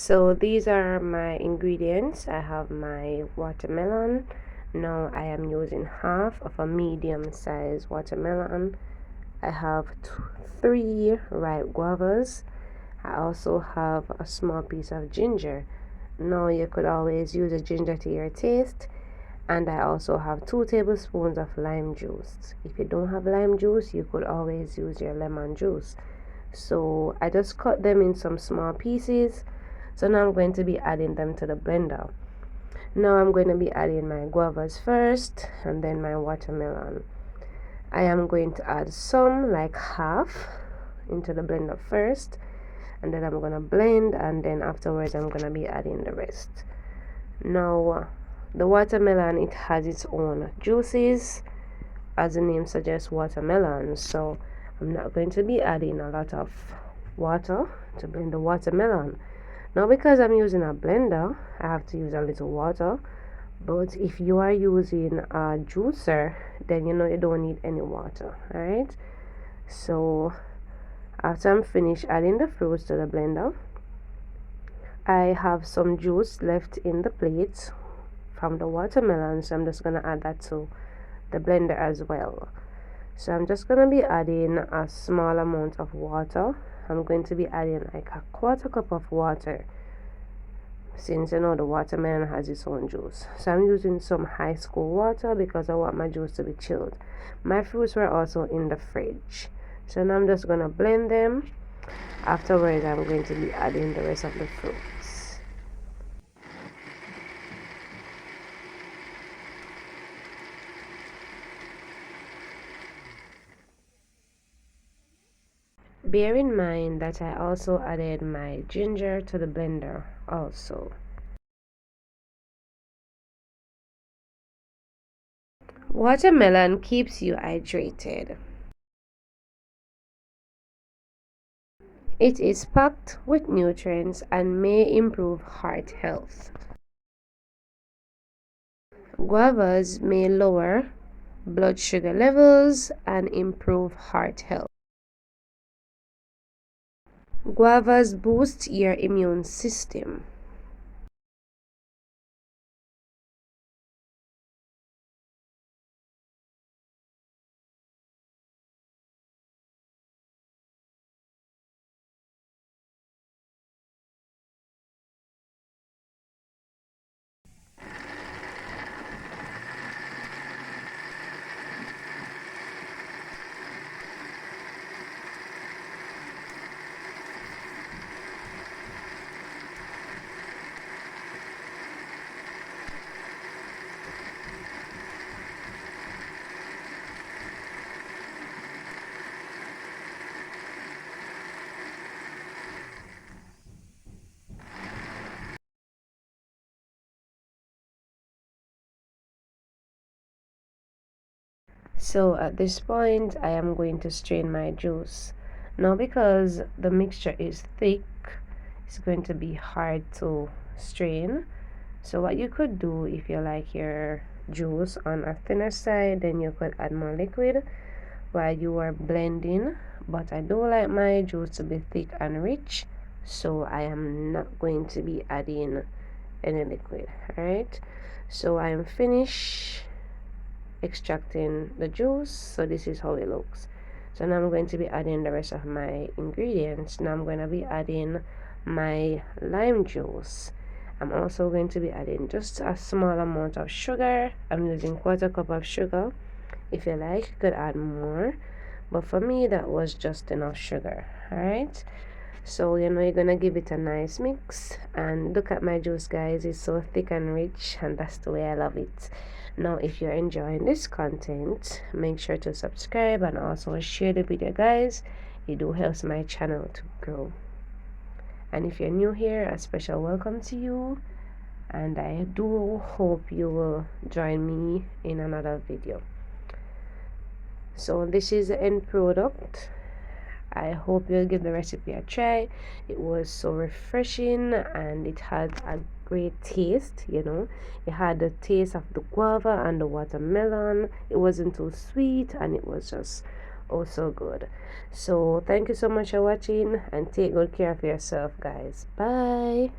So these are my ingredients. I have my watermelon. Now I am using half of a medium sized watermelon. I have three ripe guavas. I also have a small piece of ginger. Now you could always use a ginger to your taste. And I also have 2 tablespoons of lime juice. If you don't have lime juice, you could always use your lemon juice. So I just cut them in some small pieces. So now I'm going to be adding them to the blender. Now I'm going to be adding my guavas first and then my watermelon. I am going to add some, like half, into the blender first, and then I'm going to blend, and then afterwards I'm going to be adding the rest. Now the watermelon, it has its own juices, as the name suggests, watermelon, so I'm not going to be adding a lot of water to blend the watermelon. Now because I'm using a blender, I have to use a little water, but if you are using a juicer, then you don't need any water. All right, so after I'm finished adding the fruits to the blender, I have some juice left in the plate from the watermelon, so I'm just gonna add that to the blender as well. So I'm just gonna be adding a small amount of water. I'm going to be adding like a quarter cup of water, since the watermelon has its own juice. So I'm using some high school water because I want my juice to be chilled. My fruits were also in the fridge, so now I'm just gonna blend them. Afterwards I'm going to be adding the rest of the fruits. Bear in mind that I also added my ginger to the blender also. Watermelon keeps you hydrated. It is packed with nutrients and may improve heart health. Guavas may lower blood sugar levels and improve heart health. Guavas boost your immune system. So at this point I am going to strain my juice. Now because the mixture is thick, it's going to be hard to strain. So what you could do, if you like your juice on a thinner side, then you could add more liquid while you are blending. But I do like my juice to be thick and rich, so I am not going to be adding any liquid. Alright, so I am finished extracting the juice. So this is how it looks. So now I'm going to be adding the rest of my ingredients. Now I'm going to be adding my lime juice. I'm also going to be adding just a small amount of sugar. I'm using quarter cup of sugar. If you like, you could add more, but for me that was just enough sugar. All right, so you're gonna give it a nice mix, and look at my juice, guys. It's so thick and rich, and that's the way I love it. Now if you're enjoying this content, make sure to subscribe and also share the video, guys. It do helps my channel to grow. And if you're new here, a special welcome to you, and I do hope you will join me in another video. So this is the end product. I hope you'll give the recipe a try. It was so refreshing and it had a great taste. It had the taste of the guava and the watermelon. It wasn't too sweet, and it was just so good. So thank you so much for watching, and take good care of yourself, guys. Bye.